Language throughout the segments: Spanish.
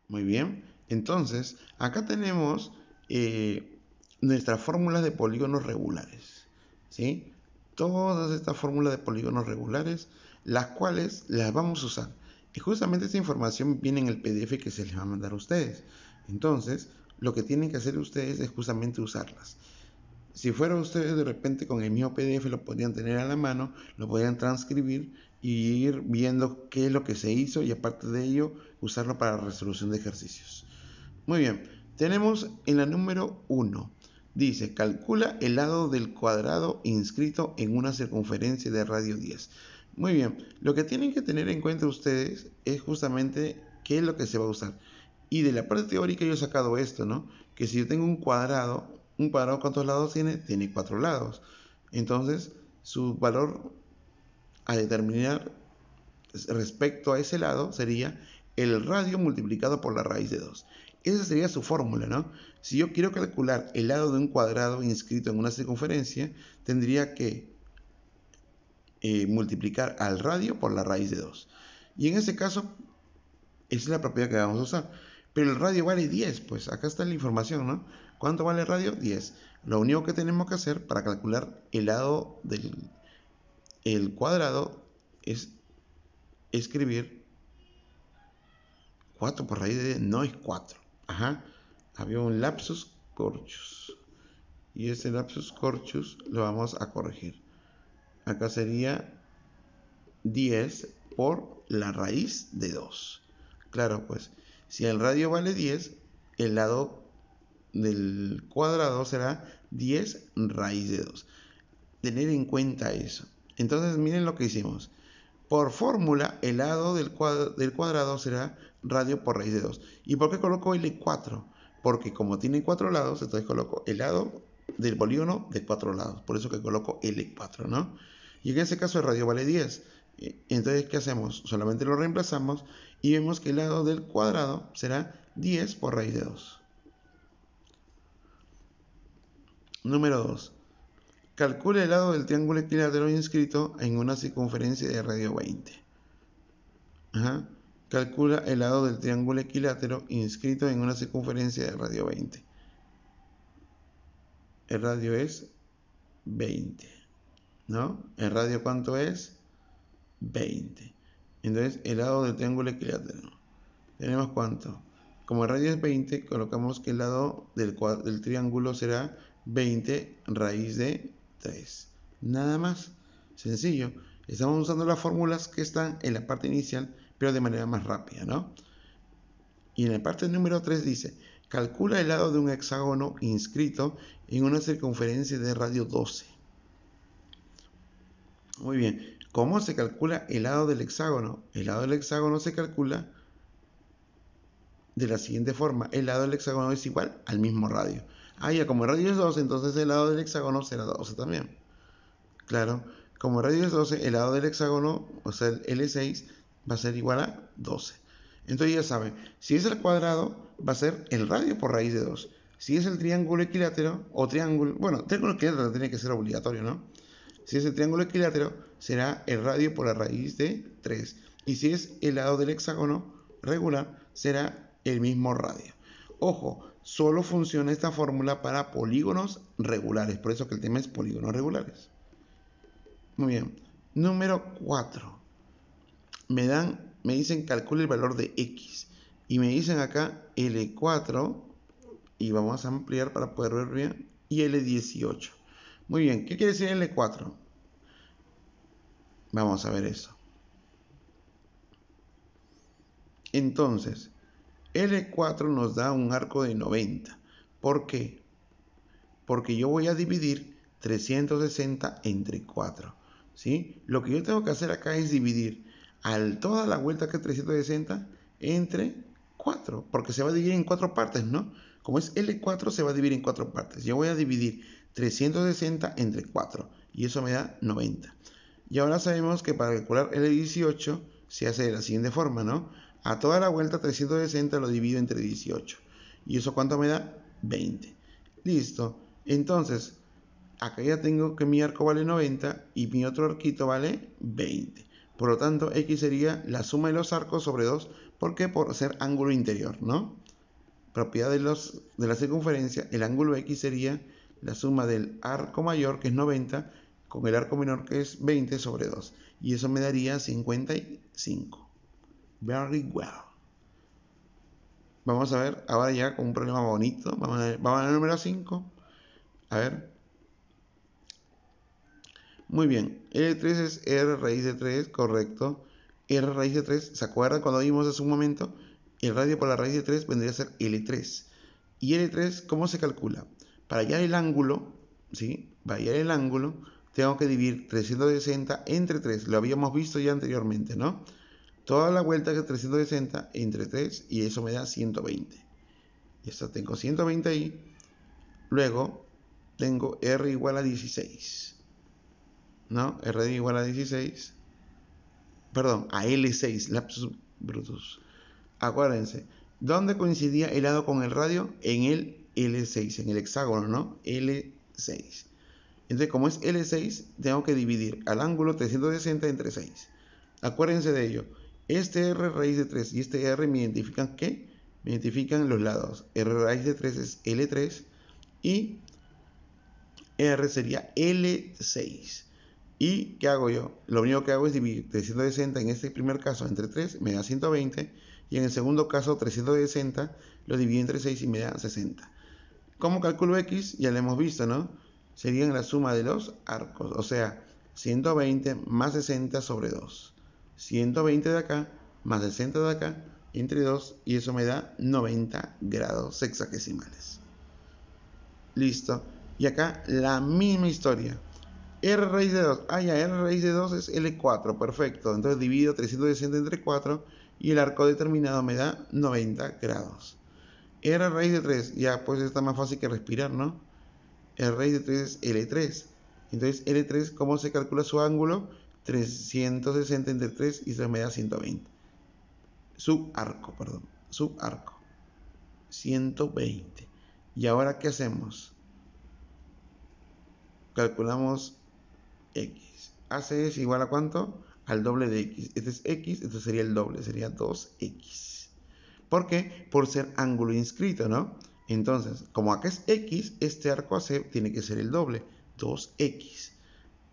Muy bien. Entonces, acá tenemos nuestras fórmulas de polígonos regulares. ¿Sí? Todas estas fórmulas de polígonos regulares, las cuales las vamos a usar. Y justamente esta información viene en el PDF que se les va a mandar a ustedes. Entonces, lo que tienen que hacer ustedes es justamente usarlas. Si fuera ustedes de repente con el mismo PDF lo podrían tener a la mano, lo podrían transcribir y ir viendo qué es lo que se hizo y aparte de ello usarlo para resolución de ejercicios. Muy bien, tenemos en la número 1. Dice, calcula el lado del cuadrado inscrito en una circunferencia de radio 10. Muy bien, lo que tienen que tener en cuenta ustedes es justamente qué es lo que se va a usar. Y de la parte teórica yo he sacado esto, ¿no? Que si yo tengo un cuadrado ¿cuántos lados tiene? Tiene 4 lados. Entonces, su valor a determinar respecto a ese lado sería el radio multiplicado por la raíz de 2. Esa sería su fórmula, ¿no? Si yo quiero calcular el lado de un cuadrado inscrito en una circunferencia, tendría que multiplicar al radio por la raíz de 2. Y en ese caso, esa es la propiedad que vamos a usar. Pero el radio vale 10, pues acá está la información, ¿no? ¿Cuánto vale el radio? 10. Lo único que tenemos que hacer para calcular el lado del cuadrado es escribir 4 por raíz de 10, no es 4. Ajá, había un lapsus corchus. Y ese lapsus corchus lo vamos a corregir. Acá sería 10 por la raíz de 2. Claro, pues, si el radio vale 10, el lado del cuadrado será 10 raíz de 2. Tener en cuenta eso. Entonces, miren lo que hicimos. Por fórmula, el lado del cuadrado será radio por raíz de 2. ¿Y por qué coloco L4? Porque como tiene 4 lados, entonces coloco el lado del polígono de 4 lados. Por eso que coloco L4, ¿no? Y en ese caso el radio vale 10. Entonces, ¿qué hacemos? Solamente lo reemplazamos y vemos que el lado del cuadrado será 10 por raíz de 2. Número 2. Calcule el lado del triángulo equilátero inscrito en una circunferencia de radio 20. Ajá. Calcula el lado del triángulo equilátero inscrito en una circunferencia de radio 20. El radio es 20, ¿no? ¿El radio cuánto es? 20. Entonces, el lado del triángulo equilátero. ¿Tenemos cuánto? Como el radio es 20, colocamos que el lado del triángulo será 20 raíz de 3. Nada más. Sencillo. Estamos usando las fórmulas que están en la parte inicial, pero de manera más rápida, ¿no? Y en la parte número 3 dice, calcula el lado de un hexágono inscrito en una circunferencia de radio 12. Muy bien, ¿cómo se calcula el lado del hexágono? El lado del hexágono se calcula de la siguiente forma. El lado del hexágono es igual al mismo radio. Ah, ya, como el radio es 12, entonces el lado del hexágono será 12 también. Claro, como el radio es 12, el lado del hexágono, o sea, el L6, va a ser igual a 12. Entonces ya saben, si es el cuadrado, va a ser el radio por raíz de 2. Si es el triángulo equilátero, o triángulo, bueno, triángulo equilátero tiene que ser obligatorio, ¿no? Si es el triángulo equilátero, será el radio por la raíz de 3. Y si es el lado del hexágono regular, será el mismo radio. Ojo, solo funciona esta fórmula para polígonos regulares. Por eso que el tema es polígonos regulares. Muy bien. Número 4. Me dicen calcule el valor de X. Y me dicen acá L4. Y vamos a ampliar para poder ver bien. Y L18. Muy bien. ¿Qué quiere decir L4? Vamos a ver eso. Entonces, L4 nos da un arco de 90. ¿Por qué? Porque yo voy a dividir 360 entre 4. ¿Sí? Lo que yo tengo que hacer acá es dividir toda la vuelta que es 360 entre 4. Porque se va a dividir en 4 partes, ¿no? Como es L4 se va a dividir en 4 partes. Yo voy a dividir 360 entre 4. Y eso me da 90. Y ahora sabemos que para calcular L18 se hace de la siguiente forma, ¿no? A toda la vuelta 360 lo divido entre 18. ¿Y eso cuánto me da? 20. Listo. Entonces, acá ya tengo que mi arco vale 90 y mi otro arquito vale 20. Por lo tanto, X sería la suma de los arcos sobre 2 ¿Por qué? Por ser ángulo interior, ¿no? Propiedad de la circunferencia, el ángulo X sería la suma del arco mayor, que es 90, con el arco menor, que es 20 sobre 2. Y eso me daría 55. Very well. Vamos a ver ahora ya con un problema bonito. Vamos al número 5. A ver. Muy bien. L3 es R raíz de 3, correcto. R raíz de 3, ¿se acuerdan cuando vimos hace un momento? El radio por la raíz de 3 vendría a ser L3. ¿Y L3 cómo se calcula? Para hallar el ángulo, ¿sí? Para hallar el ángulo, tengo que dividir 360 entre 3. Lo habíamos visto ya anteriormente, ¿no? Toda la vuelta que es 360 entre 3 y eso me da 120. Y esto tengo 120 ahí. Luego tengo R igual a 16. ¿No? R igual a 16. Perdón, a L6, lapsus brutus. Acuérdense, ¿dónde coincidía el lado con el radio? En el L6, en el hexágono, ¿no? L6. Entonces, como es L6, tengo que dividir al ángulo 360 entre 6. Acuérdense de ello. Este R raíz de 3 y este R me identifican ¿qué? Me identifican los lados. R raíz de 3 es L3 y R sería L6. ¿Y qué hago yo? Lo único que hago es dividir 360 en este primer caso entre 3, me da 120. Y en el segundo caso 360 lo divido entre 6 y me da 60. ¿Cómo calculo X? Ya lo hemos visto, ¿no? Serían la suma de los arcos. O sea, 120 más 60 sobre 2. 120 de acá más 60 de acá entre 2. Y eso me da 90 grados sexagesimales. Listo. Y acá la misma historia. R raíz de 2. Ah, ya, R raíz de 2 es L4. Perfecto. Entonces divido 360 entre 4 y el arco determinado me da 90 grados. R raíz de 3. Ya, pues está más fácil que respirar, ¿no? R raíz de 3 es L3. Entonces, L3, ¿cómo se calcula su ángulo? 360 entre 3 y se me da 120. Subarco, perdón. Subarco. 120. ¿Y ahora qué hacemos? Calculamos X. AC es igual a ¿cuánto? Al doble de X. Este es X, esto sería el doble, sería 2X. ¿Por qué? Por ser ángulo inscrito, ¿no? Entonces, como acá es X, este arco AC tiene que ser el doble, 2X,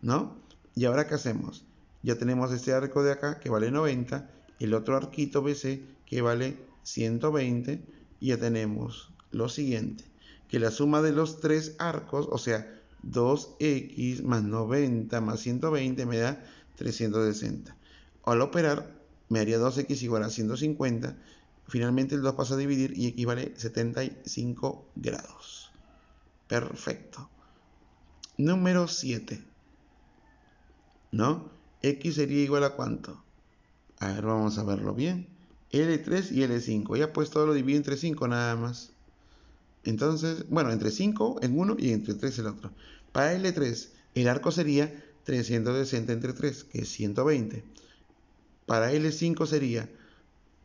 ¿no? Y ahora, ¿qué hacemos? Ya tenemos este arco de acá que vale 90, el otro arquito BC que vale 120, y ya tenemos lo siguiente, que la suma de los tres arcos, o sea, 2x más 90 más 120 me da 360. Al operar me haría 2x igual a 150. Finalmente el 2 pasa a dividir y equivale 75 grados. Perfecto. Número 7. ¿No? X sería igual a ¿cuánto? A ver, vamos a verlo bien. L3 y L5. Ya pues todo lo divido entre 5 nada más. Entonces, bueno, entre 5 en uno y entre 3 el otro. Para L3, el arco sería 360 entre 3, que es 120. Para L5 sería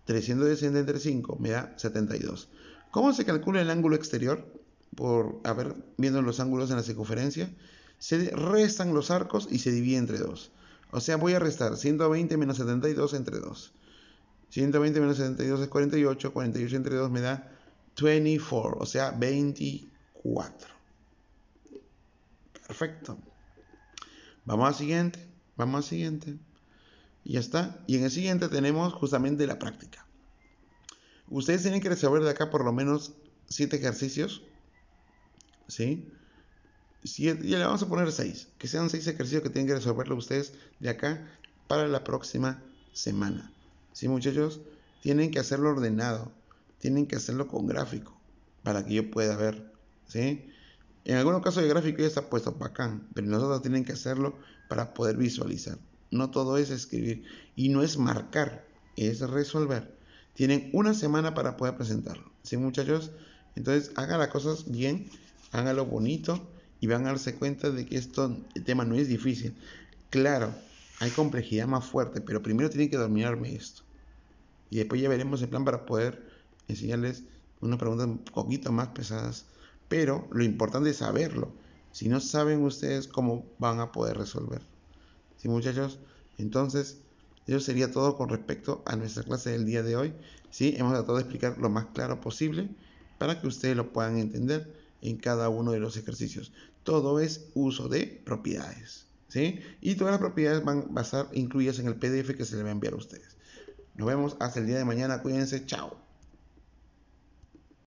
360 entre 5, me da 72. ¿Cómo se calcula el ángulo exterior? Por haber viendo los ángulos en la circunferencia. Se restan los arcos y se divide entre 2. O sea, voy a restar 120 menos 72 entre 2. 120 menos 72 es 48. 48 entre 2 me da 24, o sea, 24. Perfecto. Vamos al siguiente. Vamos al siguiente. Y ya está. Y en el siguiente tenemos justamente la práctica. Ustedes tienen que resolver de acá por lo menos 7 ejercicios. ¿Sí? Y le vamos a poner 6. Que sean 6 ejercicios que tienen que resolverlo ustedes de acá para la próxima semana. ¿Sí, muchachos? Tienen que hacerlo ordenado. Tienen que hacerlo con gráfico para que yo pueda ver, ¿sí? En algunos casos el gráfico ya está puesto bacán, pero nosotros tienen que hacerlo para poder visualizar. No todo es escribir y no es marcar, es resolver. Tienen una semana para poder presentarlo, ¿sí, muchachos? Entonces hagan las cosas bien, háganlo bonito y van a darse cuenta de que el tema no es difícil. Claro, hay complejidad más fuerte, pero primero tienen que dominarme esto. Y después ya veremos el plan para poder enseñarles unas preguntas un poquito más pesadas. Pero lo importante es saberlo. Si no saben ustedes cómo van a poder resolver. ¿Sí, muchachos? Entonces, Eso sería todo con respecto a nuestra clase del día de hoy. ¿Sí? Hemos tratado de explicar lo más claro posible para que ustedes lo puedan entender en cada uno de los ejercicios. Todo es uso de propiedades. ¿Sí? Y todas las propiedades van a estar incluidas en el PDF que se le va a enviar a ustedes. Nos vemos hasta el día de mañana. Cuídense. Chao.